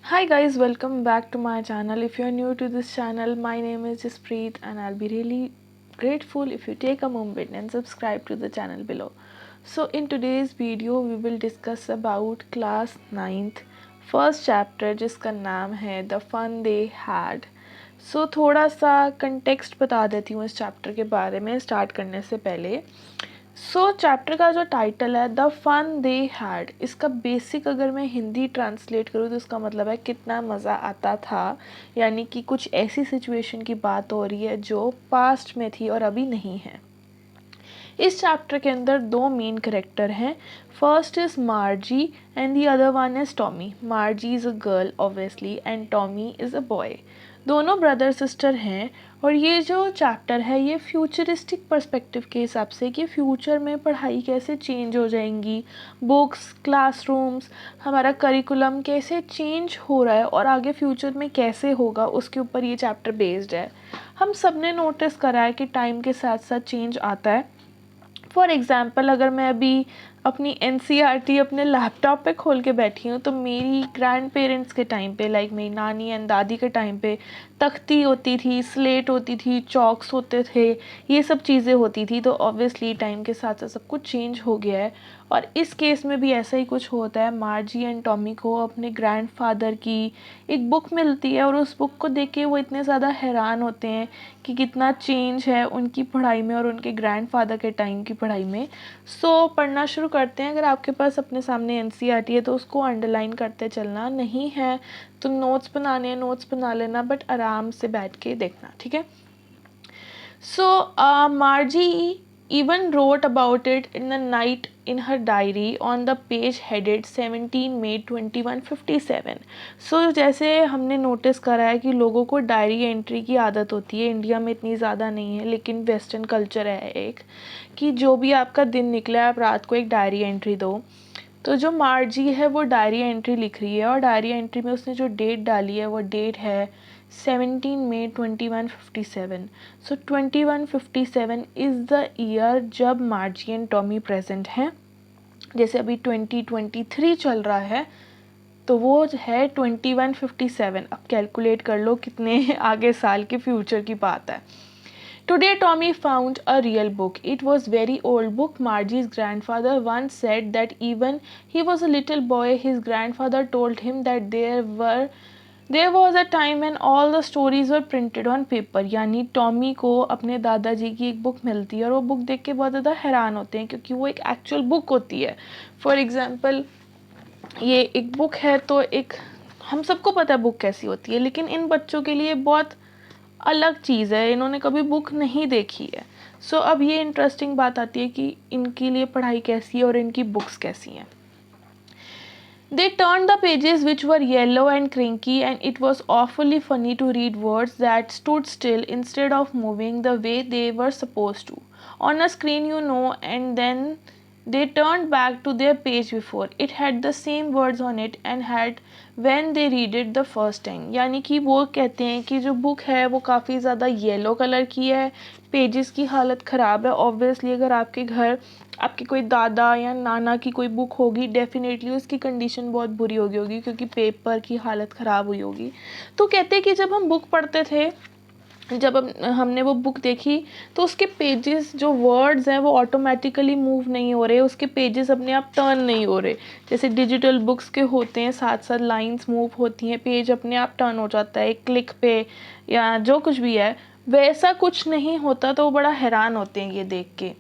Hi guys, welcome back to my channel. If you are new to this channel, my name is Jaspreet and I'll be really grateful if you take a moment and subscribe to the channel below. So in today's video we will discuss about class 9th first chapter जिसका नाम है The Fun They Had. So थोड़ा सा context बता देती हूँ इस chapter के बारे में स्टार्ट करने से पहले. चैप्टर का जो टाइटल है द फन दे हैड, इसका बेसिक अगर मैं हिंदी ट्रांसलेट करूँ तो इसका मतलब है कितना मज़ा आता था. यानी कि कुछ ऐसी सिचुएशन की बात हो रही है जो पास्ट में थी और अभी नहीं है. इस चैप्टर के अंदर दो मेन करेक्टर हैं. First is मार्जी and the other one is Tommy. मार्जी is a girl obviously and Tommy is a boy. दोनों ब्रदर सिस्टर हैं और ये जो चैप्टर है ये फ्यूचरिस्टिक पर्सपेक्टिव के हिसाब से कि फ्यूचर में पढ़ाई कैसे चेंज हो जाएंगी, बुक्स, क्लासरूम्स, हमारा करिकुलम कैसे चेंज हो रहा है और आगे फ्यूचर में कैसे होगा उसके ऊपर ये चैप्टर बेस्ड है. हम सब ने नोटिस करा है कि टाइम के साथ साथ चेंज आता है. फॉर एग्ज़ाम्पल अगर मैं अभी अपनी NCERT अपने लैपटॉप पे खोल के बैठी हूँ तो मेरी ग्रैंड पेरेंट्स के टाइम पे लाइक मेरी नानी एंड दादी के टाइम पे तख्ती होती थी, स्लेट होती थी, चॉक्स होते थे, ये सब चीज़ें होती थी. तो ऑब्वियसली टाइम के साथ साथ सब कुछ चेंज हो गया है और इस केस में भी ऐसा ही कुछ होता है. मार्जी एंड टॉमी को अपने ग्रैंडफादर की एक बुक मिलती है और उस बुक को देख के वो इतने ज़्यादा हैरान होते हैं कि कितना चेंज है उनकी पढ़ाई में और उनके ग्रैंडफादर के टाइम की पढ़ाई में. पढ़ना शुरू करते हैं. अगर आपके पास अपने सामने NCERT है तो उसको अंडरलाइन करते चलना, नहीं है तो नोट्स बनाने हैं नोट्स बना लेना, बट आराम से बैठ के देखना, ठीक है. Margie even wrote about it in the night in her diary on the page headed 17 May 2157. जैसे हमने नोटिस करा है कि लोगों को डायरी एंट्री की आदत होती है. इंडिया में इतनी ज़्यादा नहीं है लेकिन वेस्टर्न कल्चर है एक कि जो भी आपका दिन निकला है आप रात को एक डायरी एंट्री दो. तो जो मार्जी है वो डायरी एंट्री लिख रही है और डायरी एंट्री में उसने जो डेट डाली है वो डेट है 17 मई 2157. 2157 इज़ द ईयर जब मार्जी एंड टॉमी प्रेजेंट हैं. जैसे अभी 2023 चल रहा है तो वो है 2157. अब कैलकुलेट कर लो कितने आगे साल के फ्यूचर की बात है. Today Tommy found a real book. It was very old book. Margie's grandfather once said that even he was a little boy, his grandfather told him that there was a time when all the stories were printed on paper. यानी Tommy को अपने दादाजी की एक book मिलती है और वो बुक देख के बहुत ज़्यादा हैरान होते हैं क्योंकि वो एक एक्चुअल बुक होती है. फॉर एग्ज़ाम्पल ये एक बुक है तो एक हम सबको पता है बुक कैसी होती है, लेकिन इन बच्चों के लिए बहुत अलग चीज़ है, इन्होंने कभी बुक नहीं देखी है. अब ये इंटरेस्टिंग बात आती है कि इनके लिए पढ़ाई कैसी है और इनकी बुक्स कैसी हैं. They turned the pages which were yellow and crinky and it was awfully funny to read words that stood still instead of moving the way they were supposed to on a screen, and then they turned back to their page before. It had the same words on it and had when they read it the first time. यानी कि वो कहते हैं कि जो book है वो काफ़ी ज़्यादा येलो कलर की है, पेजेस की हालत ख़राब है. ऑब्वियसली अगर आपके घर आपके कोई दादा या नाना की कोई बुक होगी डेफिनेटली उसकी कंडीशन बहुत बुरी होगी क्योंकि पेपर की हालत ख़राब हुई होगी. तो कहते हैं कि जब हम बुक पढ़ते थे, जब हमने वो बुक देखी तो उसके पेजेस जो वर्ड्स हैं वो ऑटोमेटिकली मूव नहीं हो रहे, उसके पेजेस अपने आप टर्न नहीं हो रहे. जैसे डिजिटल बुक्स के होते हैं साथ साथ लाइंस मूव होती हैं, पेज अपने आप टर्न हो जाता है एक क्लिक पे या जो कुछ भी है, वैसा कुछ नहीं होता. तो वो बड़ा हैरान होते हैं ये देख के.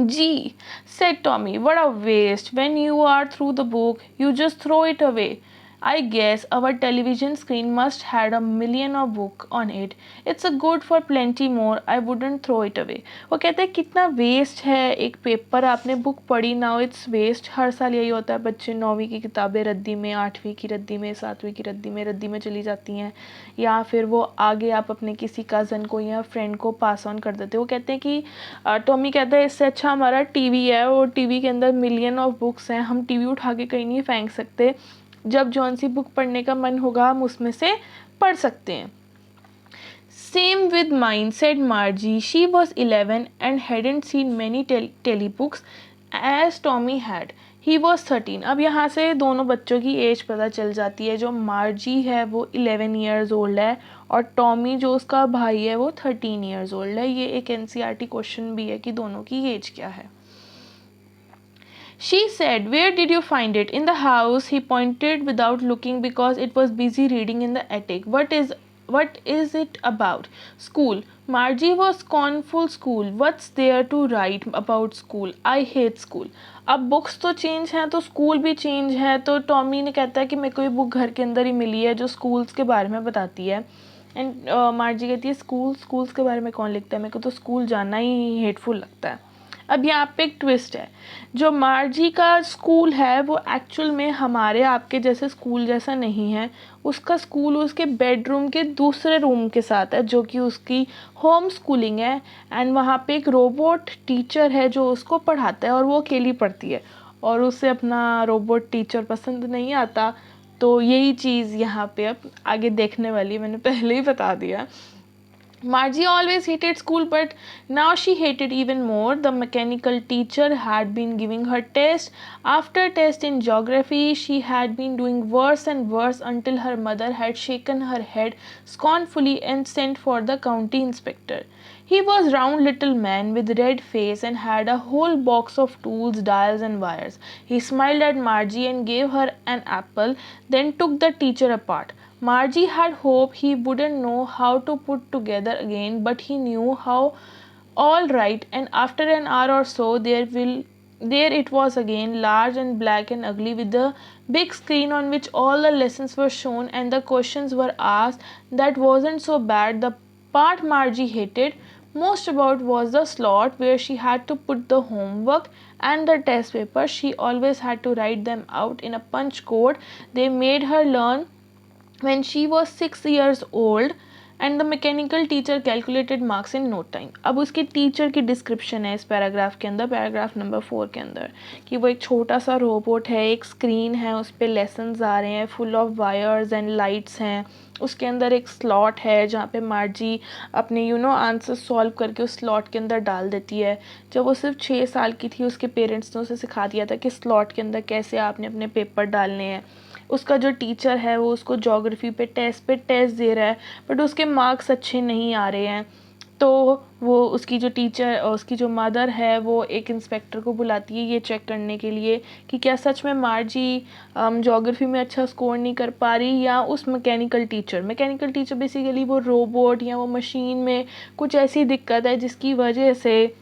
Gee, said Tommy, what a waste. When you are through the book, you just throw it away. I guess our television screen must had a million of book on it. It's a good for plenty more. I wouldn't throw it away. वो कहते हैं कितना waste है एक paper, आपने book पढ़ी now it's waste. हर साल यही होता है, बच्चे 9वीं की किताबें रद्दी में, 8वीं की रद्दी में, 7वीं की रद्दी में चली जाती हैं या फिर वो आगे आप अपने किसी कज़न को या फ्रेंड को पास ऑन कर देते हो. वो कहते हैं कि टॉमी कहता है इससे अच्छा हमारा टीवी है और टीवी के अंदर मिलियन ऑफ बुक्स हैं, हम टीवी उठा के कहीं नहीं फेंक सकते. जब जौन सी बुक पढ़ने का मन होगा हम उसमें से पढ़ सकते हैं. Same with mine, said Margie. She was 11 and hadn't seen many telebooks. As Tommy had he was 13। अब यहाँ से दोनों बच्चों की एज पता चल जाती है। जो मार्जी है वो 11 ईयर्स ओल्ड है और टॉमी जो उसका भाई है वो 13 ईयर्स ओल्ड है। ये एक एनसीईआरटी क्वेश्चन भी है कि दोनों की एज क्या है। She said, "Where did you find it?" "In the house." He pointed without looking because it was busy reading in the attic. What is it about?" "School." Margie was scornful. "School? What's there to write about school? I hate school." अब books तो change हैं तो school भी change है। तो Tommy ने कहता है कि मेरे को ये बुक घर के अंदर ही मिली है जो स्कूल्स के बारे में बताती है। एंड मार्जी कहती है स्कूल्स के बारे में कौन लिखता है, मेरे को तो स्कूल जाना ही हेटफुल लगता है। अब यहाँ पे एक ट्विस्ट है। जो मार्जी का स्कूल है वो एक्चुअल में हमारे आपके जैसे स्कूल जैसा नहीं है। उसका स्कूल उसके बेडरूम के दूसरे रूम के साथ है जो कि उसकी होम स्कूलिंग है। एंड वहाँ पे एक रोबोट टीचर है जो उसको पढ़ाता है और वो अकेली पढ़ती है और उसे अपना रोबोट टीचर पसंद नहीं आता। तो यही चीज़ यहाँ पे अब आगे देखने वाली, मैंने पहले ही बता दिया। Margie always hated school, but now she hated even more. The mechanical teacher had been giving her test after test in geography. She had been doing worse and worse until her mother had shaken her head scornfully and sent for the county inspector. He was round little man with red face and had a whole box of tools, dials and wires. He smiled at Margie and gave her an apple, then took the teacher apart. Margie had hoped he wouldn't know how to put together again, but he knew how. All right, and after an hour or so, there it was again, large and black and ugly, with a big screen on which all the lessons were shown and the questions were asked. That wasn't so bad. The part Margie hated most about was the slot where she had to put the homework and the test paper. She always had to write them out in a punch code they made her learn when she was 6 years old, and the mechanical teacher calculated marks in no time. अब उसके teacher की description है इस paragraph के अंदर, paragraph number 4 के अंदर, कि वो एक छोटा सा रोबोट है, एक स्क्रीन है, उस पर लेसन्स आ रहे हैं, full of wires and lights हैं। उसके अंदर एक स्लॉट है जहाँ पे मार्जी अपने आंसर सॉल्व करके उस स्लॉट के अंदर डाल देती है। जब वो सिर्फ 6 साल की थी उसके पेरेंट्स ने उसे सिखा दिया था कि स्लॉट के अंदर कैसे आपने अपने पेपर डालने हैं। उसका जो टीचर है वो उसको ज्योग्राफी पे टेस्ट दे रहा है, बट उसके मार्क्स अच्छे नहीं आ रहे हैं। तो वो उसकी जो मदर है वो एक इंस्पेक्टर को बुलाती है ये चेक करने के लिए कि क्या सच में मार्जी ज्योग्राफी में अच्छा स्कोर नहीं कर पा रही, या उस मैकेनिकल टीचर बेसिकली वो रोबोट या वो मशीन में कुछ ऐसी दिक्कत है जिसकी वजह से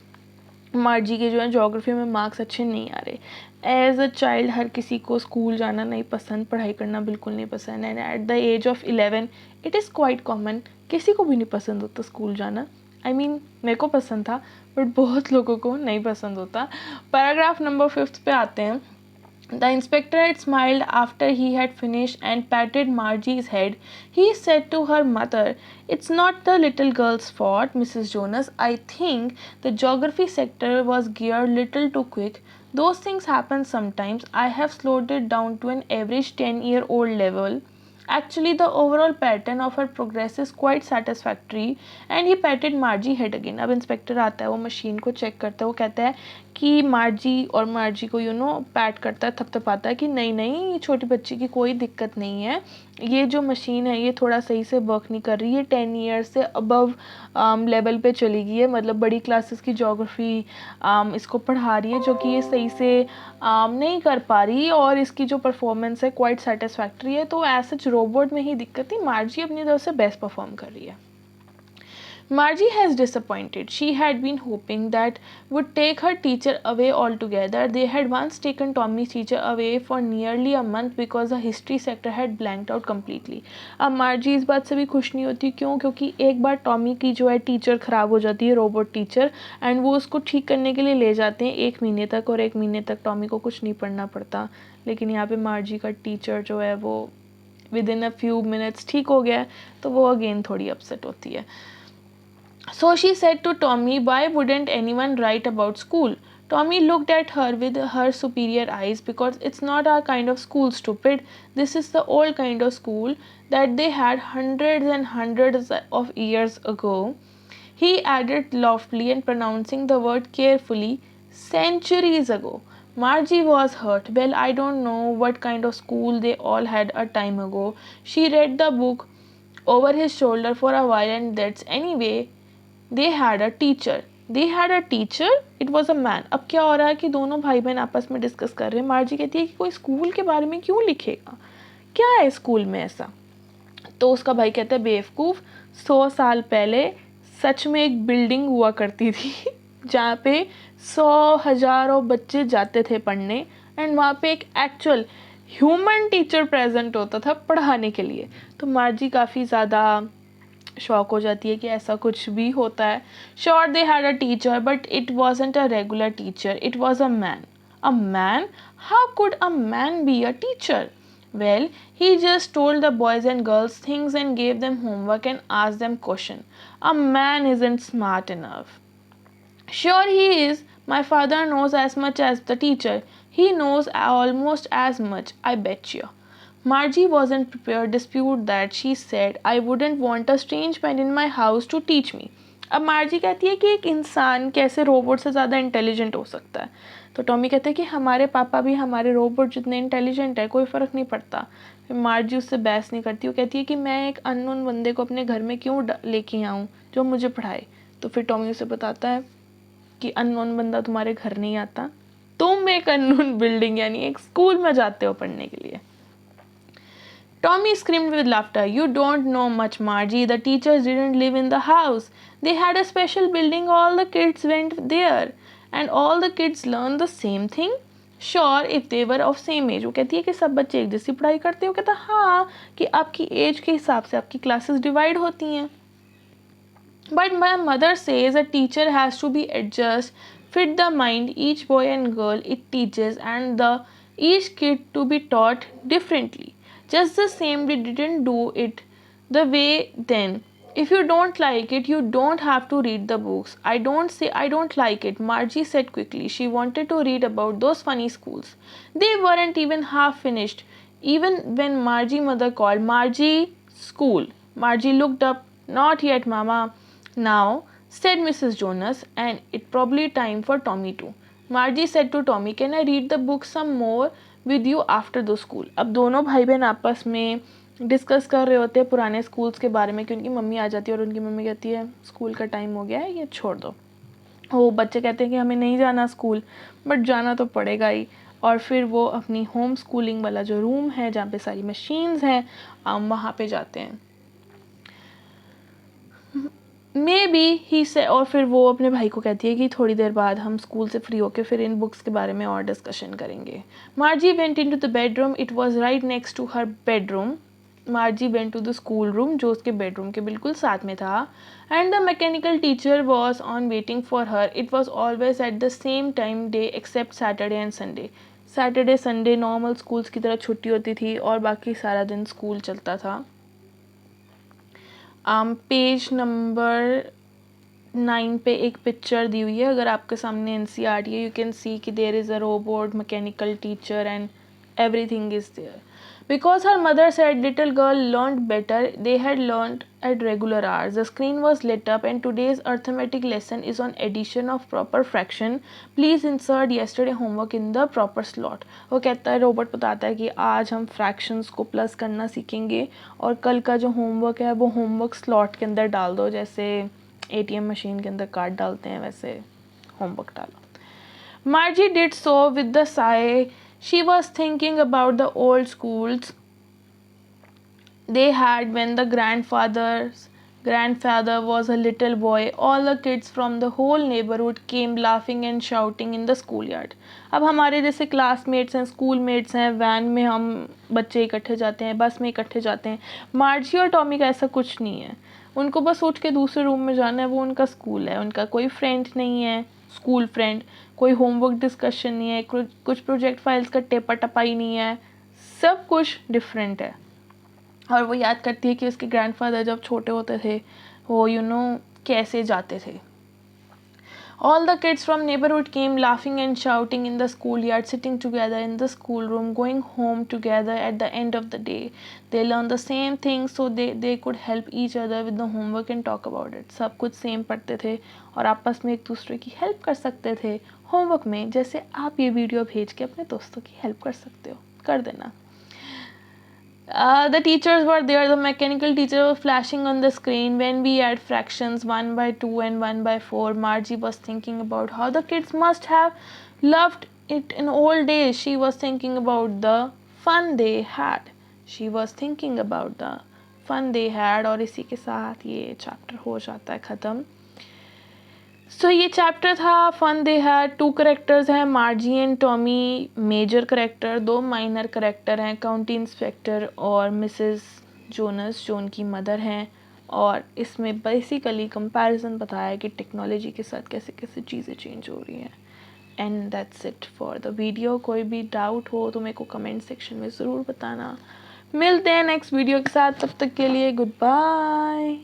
मार्जी के जो है ज्योग्राफी में मार्क्स अच्छे नहीं आ रहे। एज अ चाइल्ड हर किसी को स्कूल जाना नहीं पसंद, पढ़ाई करना बिल्कुल नहीं पसंद, and at the age of 11 it is quite common. किसी को भी नहीं पसंद होता स्कूल जाना। मेरे को पसंद था बट बहुत लोगों को नहीं पसंद होता। पैराग्राफ नंबर 5 पे आते हैं। The inspector had smiled after he had finished and patted Margie's head. He said to her mother, "It's not the little girl's fault, Mrs. Jonas. I think the geography sector was geared little too quick. Those things happen sometimes. I have slowed it down to an average 10-year-old level. Actually, the overall pattern of her progress is quite satisfactory." And he patted Margie head again. अब inspector आता है, वो machine को check करता है, वो कहता है कि मार्जी को पैट करता है, थपथपाता है कि नहीं छोटी बच्ची की कोई दिक्कत नहीं है, ये जो मशीन है ये थोड़ा सही से वर्क नहीं कर रही है, 10 ईयर्स से अबव लेवल पे चली गई है, मतलब बड़ी क्लासेस की ज्योग्राफी इसको पढ़ा रही है जो कि ये सही से नहीं कर पा रही, और इसकी जो परफॉर्मेंस है क्वाइट सेटिस्फैक्ट्री है। तो ऐसा रोबोट में ही दिक्कत थी, मार्जी अपनी तरफ से बेस्ट परफॉर्म कर रही है। Margie has disappointed. She had been hoping that would take her teacher away altogether. They had once taken Tommy's teacher away for nearly a month because the history sector had blanked out completely. अब मार्जी इस बात से भी खुश नहीं होती, क्योंकि एक बार टॉमी की जो है टीचर ख़राब हो जाती है, रोबोट टीचर, एंड वो उसको ठीक करने के लिए ले जाते हैं 1 महीने तक, और 1 महीने तक टॉमी को कुछ नहीं पढ़ना पड़ता। लेकिन यहाँ पे मार्जी का टीचर जो है वो with in a few minutes ठीक हो गया, तो वो अगेन थोड़ी अपसेट होती है। So she said to Tommy, "Why wouldn't anyone write about school?" Tommy looked at her with her superior eyes. "Because it's not our kind of school, stupid. This is the old kind of school that they had hundreds and hundreds of years ago," he added loftily and pronouncing the word carefully. centuries ago. Margie was hurt. Well, I don't know what kind of school they all had a time ago. She read the book over his shoulder for a while, and that's anyway. They had a teacher. They had a teacher. It was a man. अब क्या हो रहा है कि दोनों भाई बहन आपस में डिस्कस कर रहे हैं. मार्जी कहती है कि कोई स्कूल के बारे में क्यों लिखेगा, क्या है स्कूल में ऐसा. तो उसका भाई कहता है बेवकूफ़, 100 साल पहले सच में एक बिल्डिंग हुआ करती थी जहाँ पे 100 हज़ारों बच्चे जाते थे पढ़ने, एंड वहाँ पे एक एक्चुअल ह्यूमन टीचर प्रेजेंट होता था पढ़ाने के लिए. तो मार्जी काफ़ी ज़्यादा शॉक हो जाती है कि ऐसा कुछ भी होता है. Sure they had a teacher but it wasn't a regular teacher, it was a man. A man? How could a man be a teacher? Well, he just told the boys and girls things and gave them homework and asked them questions. A man isn't smart enough. Sure he is. My father knows as much as the teacher. He knows almost as much, I bet you. Margie wasn't prepared to dispute that. She said, I wouldn't want a strange man in my house to teach me. अब मार्जी कहती है कि एक इंसान कैसे robot से ज़्यादा intelligent हो सकता है. तो टॉमी कहते हैं कि हमारे पापा भी हमारे रोबोट जितने इंटेलिजेंट है, कोई फ़र्क नहीं पड़ता. फिर मार्जी उससे बहस नहीं करती. वो कहती है कि मैं एक अननोन बंदे को अपने घर में क्यों लेके आऊँ जो मुझे पढ़ाए. तो फिर टॉमी उसे बताता है कि अननोन बंदा तुम्हारे घर नहीं आता, तुम एक अननोन बिल्डिंग यानी एक स्कूल में जाते हो पढ़ने के लिए. Tommy screamed with laughter. You don't know much, Margie. The teachers didn't live in the house. They had a special building. All the kids went there. And all the kids learned the same thing. Sure, if they were of same age. वो कहती है कि सब बच्चे एक जैसी पढ़ाई करते हैं. वो कहता है हाँ कि आपकी एज के हिसाब से आपकी क्लासेस डिवाइड होती हैं. But my mother says a teacher has to be adjust, fit the mind each boy and girl it teaches, and the each kid to be taught differently. Just the same we didn't do it the way then. If you don't like it, you don't have to read the books. I don't say I don't like it, Margie said quickly. She wanted to read about those funny schools. They weren't even half finished. Even when Margie mother called, Margie, school. Margie looked up. Not yet, Mama. Now, said Mrs. Jonas, and it probably time for Tommy too. Margie said to Tommy, can I read the book some more with you after the school? अब दोनों भाई बहन आपस में discuss कर रहे होते हैं पुराने स्कूल्स के बारे में कि उनकी मम्मी आ जाती है और उनकी मम्मी कहती है स्कूल का टाइम हो गया है, ये छोड़ दो. वो बच्चे कहते हैं कि हमें नहीं जाना स्कूल, बट जाना तो पड़ेगा ही. और फिर वो अपनी होम स्कूलिंग वाला जो रूम है जहाँ पे सारी मशीन्स हैं, वहाँ पे जाते हैं. मे बी ही से. और फिर वो अपने भाई को कहती है कि थोड़ी देर बाद हम स्कूल से फ्री होके फिर इन बुक्स के बारे में और डिस्कशन करेंगे. Margie went into the bedroom. It was right next to her bedroom. Margie went to the school room जो उसके बेडरूम के बिल्कुल साथ में था. And the mechanical teacher was on waiting for her. It was always at the same time day except Saturday and Sunday. Saturday Sunday normal schools की तरह छुट्टी होती थी और बाकी सारा दिन स्कूल चलता था. पेज नंबर 9 पे एक पिक्चर दी हुई है. अगर आपके सामने NCERT है, यू कैन सी कि there is a robot, mechanical teacher and everything is there. Because her mother said little girl learned better, they had learned at regular hours. The screen was lit up and today's arithmetic lesson is on addition of proper fraction. Please insert yesterday homework in the proper slot. वो कहता है, robot बताता है कि आज हम fractions को plus करना सीखेंगे और कल का जो होमवर्क है वो होमवर्क स्लॉट के अंदर डाल दो, जैसे ATM मशीन के अंदर कार्ड डालते हैं वैसे होमवर्क डालो. Margie did so with the sigh. She was thinking about the old schools they had when the grandfather was a little boy. All the kids from the whole neighborhood came laughing and shouting in the schoolyard. अब हमारे जैसे classmates हैं, school mates हैं, van में हम बच्चे इकट्ठे जाते हैं, बस में इकट्ठे जाते हैं. मार्जी और टॉमी का ऐसा कुछ नहीं है. उनको बस उठ के दूसरे रूम में जाना है, वो उनका स्कूल है. उनका कोई फ्रेंड नहीं है, स्कूल फ्रेंड. कोई होमवर्क डिस्कशन नहीं है, कुछ प्रोजेक्ट फाइल्स का टेपा टपाई नहीं है. सब कुछ डिफरेंट है. और वो याद करती है कि उसके ग्रैंडफादर जब छोटे होते थे वो कैसे जाते थे. All the kids from neighborhood came laughing and shouting in the schoolyard, sitting together in the schoolroom, going home together at the end of the day. They learned the same things so they could help each other with the homework and talk about it. सब कुछ same पढ़ते थे और आपस में एक दूसरे की हेल्प कर सकते थे होमवर्क में जैसे आप ये वीडियो भेज के अपने दोस्तों की हेल्प कर सकते हो, कर देना. The teachers were there. The mechanical teacher was flashing on the screen. When we add fractions 1 by 2 and 1 by 4, Margie was thinking about how the kids must have loved it in old days. She was thinking about the fun they had. She was thinking about the fun they had. और इसी के साथ ये chapter हो जाता है ख़त्म. सो ये चैप्टर था फन दे हैड. 2 करेक्टर्स हैं, Margie and Tommy major character, 2 minor character हैं, काउंटी इंस्पेक्टर और मिसेस जोनस जो उनकी मदर हैं. और इसमें बेसिकली कंपैरिजन बताया है कि टेक्नोलॉजी के साथ कैसे कैसे चीज़ें चेंज हो रही हैं. And that's it for the video. कोई भी डाउट हो तो मेरे को कमेंट सेक्शन में ज़रूर बताना. मिलते हैं नेक्स्ट वीडियो के साथ, तब तक के लिए गुड बाय.